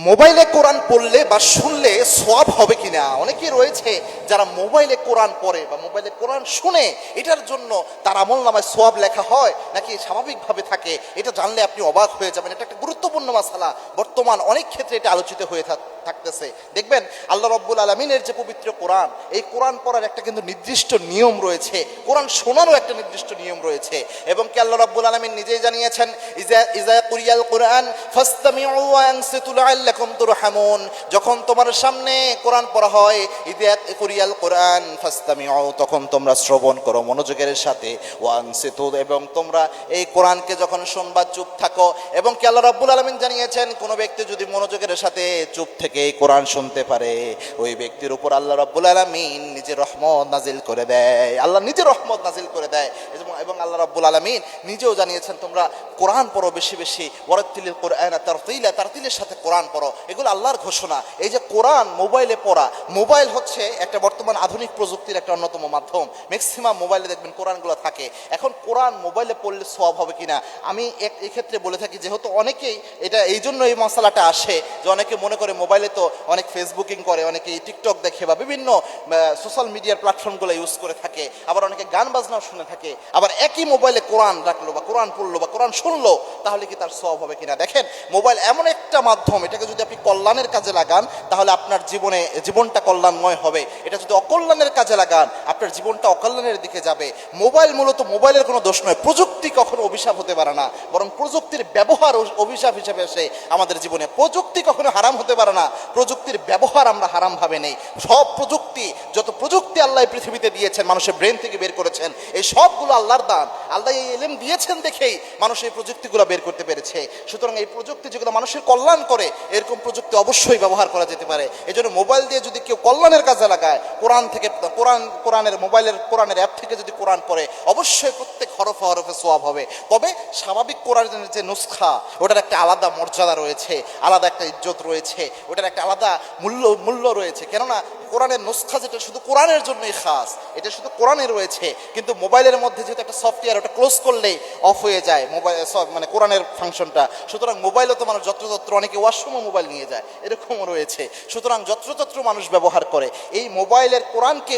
মোবাইলে কোরআন পড়লে বা শুনলে সওয়াব হবে কিনা। অনেকে রয়েছে যারা মোবাইলে কোরআন পড়ে বা মোবাইলে কোরআন শুনে, এটার জন্য তার আমলনামায় সওয়াব লেখা হয় নাকি স্বাভাবিকভাবে থাকে, এটা জানলে আপনি অবাক হয়ে যাবেন। এটা একটা গুরুত্বপূর্ণ মাসালা, বর্তমান অনেক ক্ষেত্রে এটা আলোচিত হয়ে থাকতেছে। দেখবেন আল্লাহ রাব্বুল আলামিনের যে পবিত্র কোরআন, এই কোরআন পড়ার একটা কিন্তু নির্দিষ্ট নিয়ম রয়েছে, কোরআন শোনারও একটা নির্দিষ্ট নিয়ম রয়েছে। এবং কি আল্লাহ রাব্বুল আলামিন নিজেই জানিয়েছেন, ইজা কুরিয়াল কোরআন ফাসতামিউ ওয়া আনসিতু লাআল্লাকুম তুরহামুন। যখন তোমার সামনে কোরআন পড়া হয়, ইজা কুরিয়াল কোরআন ফাসতামিউ, তখন তোমরা শ্রবণ করো মনোযোগের সাথে, ওয়া আনসিতু, এবং তোমরা এই কোরআনকে যখন শুনবা চুপ থাকো। এবং কি আল্লাহ রাব্বুল আলামিন জানিয়েছেন, কোনো ব্যক্তি যদি মনোযোগের সাথে চুপ থেকে এই কোরআন শুনতে পারে, ওই ব্যক্তির উপর আল্লাহ রাব্বুল আলামিন নিজের রহমত নাজিল করে দেয়, আল্লাহ নিজের রহমত নাজিল করে দেয়। এবং আল্লাহ রাব্বুল আলামিন নিজেও জানিয়েছেন, তোমরা কোরআন পড়ো বেশি বেশি, ওয়ারাত্তিলিল কোরআন তারতিলা, তারতিলের সাথে কোরআন পড়ো। এগুলো আল্লাহর ঘোষণা। এই যে কোরআন মোবাইলে পড়া, মোবাইল হচ্ছে একটা বর্তমান আধুনিক প্রযুক্তির একটা অন্যতম মাধ্যম। ম্যাক্সিমাম মোবাইলে দেখবেন কোরআনগুলো থাকে। এখন কোরআন মোবাইলে পড়লে সওয়াব হবে কিনা, আমি এক্ষেত্রে বলে থাকি, যেহেতু অনেকেই এটা এই জন্য এই মশালাটা আসে যে অনেকে মনে করে মোবাইলে তো অনেক ফেসবুকিং করে, অনেকে টিকটক দেখে বা বিভিন্ন সোশ্যাল মিডিয়ার প্ল্যাটফর্মগুলো ইউজ করে থাকে, আবার অনেকে গান বাজনাও শুনে থাকে। আবার একই মোবাইলে কোরআন রাখলো বা কোরআন পড়লো বা কোরআন শুনলো, তাহলে কি তার সওয়াব হবে কিনা। দেখেন, মোবাইল এমন একটা মাধ্যম, এটাকে যদি আপনি কল্যাণের কাজে লাগান তাহলে আপনার জীবনটা কল্যাণময় হবে। এটা যদি অকল্যাণের কাজে লাগান, আপনার জীবনটা অকল্যাণের দিকে যাবে। মোবাইল মূলত মোবাইলের কোনো দোষ নয়, প্রযুক্তি কখনো অভিশাপ হতে পারে না, বরং প্রযুক্তির ব্যবহার অভিশাপ হিসেবে আসে আমাদের জীবনে। প্রযুক্তি কখনো হারাম হতে পারে না, প্রযুক্তির ব্যবহার আমরা হারাম ভাবে নেই। সব প্রযুক্তি, যত প্রযুক্তি আল্লাহ পৃথিবীতে দিয়েছেন, মানুষের ব্রেন থেকে বের করেছেন, এই সবগুলো আল্লাহর দান। আল্লাহ এই ইলম দিয়েছেন দেখেই মানুষ এই প্রযুক্তিগুলো বের করতে পেরেছে। সুতরাং এই প্রযুক্তি যেগুলো মানুষের কল্যাণ করে, এরকম প্রযুক্তি অবশ্যই ব্যবহার করা যেতে পারে। এই জন্য মোবাইল দিয়ে যদি কেউ কল্যাণের কাজে লাগায়, কোরআনের মোবাইলের কোরআনের অ্যাপ থেকে যদি কোরআন পড়ে, অবশ্যই প্রত্যেক হরফে হরফে সওয়াব হবে। তবে স্বাভাবিক কোরআনের যে নুসখা, ওটার একটা আলাদা মর্যাদা রয়েছে, আলাদা একটা ইজ্জত রয়েছে, ওটার একটা আলাদা মূল্য রয়েছে। কেননা কোরআনের নুসখা যেটা শুধু কোরআনের জন্যই খাস, এটা শুধু কোরআনে রয়েছে। কিন্তু মোবাইলের মধ্যে যেহেতু একটা সফটওয়্যার, ওটা ক্লোজ করলেই অফ হয়ে যায় মোবাইল, মানে কোরআনের ফাংশনটা। সুতরাং মোবাইলও তো মানুষ যত্রতত্র, অনেকে ওয়াশরুমও মোবাইল নিয়ে যায়, এরকমও রয়েছে। সুতরাং যত্রতত্র মানুষ ব্যবহার করে। এই মোবাইলের কোরআনকে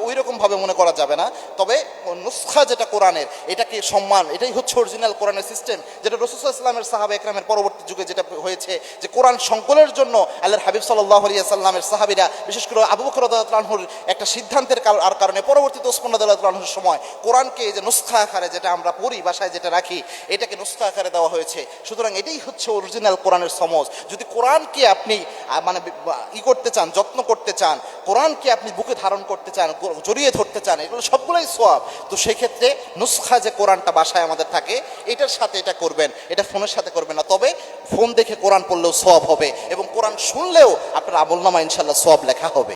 ওই রকমভাবে মনে করা যাবে না। তবে নুসখা যেটা কোরআনের, এটাকে সম্মান, এটাই হচ্ছে অরিজিনাল কোরআনের সিস্টেম, যেটা রাসূল সাল্লাল্লাহু আলাইহি ওয়াসাল্লামের সাহাবা একরামের পরবর্তী যুগে যেটা হয়েছে, যে কোরআন সংকলনের জন্য আল্লাহর হাবিব সাল্লাল্লাহু আলাইহি ওয়াসাল্লামের সাহাবীরা, বিশেষ করে আবু বকর রাদিয়াল্লাহু আনহুর একটা সিদ্ধান্তের কারণে পরবর্তীতে ওসমান রাদিয়াল্লাহু আনহুর সময় কোরআনকে যে নুসখা আকারে, যেটা আমরা পড়ি বাসায় যেটা রাখি, এটাকে নুসখা আকারে দেওয়া হয়েছে। সুতরাং এটাই হচ্ছে অরিজিনাল কোরআনের সমজ। যদি কোরআনকে আপনি মানে করতে চান, যত্ন করতে চান, কোরআনকে আপনি বুকে ধারণ করতে চান, জড়িয়ে ধরতে চান, এগুলো সবগুলোই সওয়াব। তো সেক্ষেত্রে নুসখা যে কোরআনটা বাসায় আমাদের থাকে, এটার সাথে এটা করবেন, এটা ফোনের সাথে করবেন না। তবে ফোন দেখে কোরআন পড়লেও সওয়াব হবে, এবং কোরআন শুনলেও আপনার আমলনামায় ইনশাআল্লাহ সওয়াব লেখা হবে।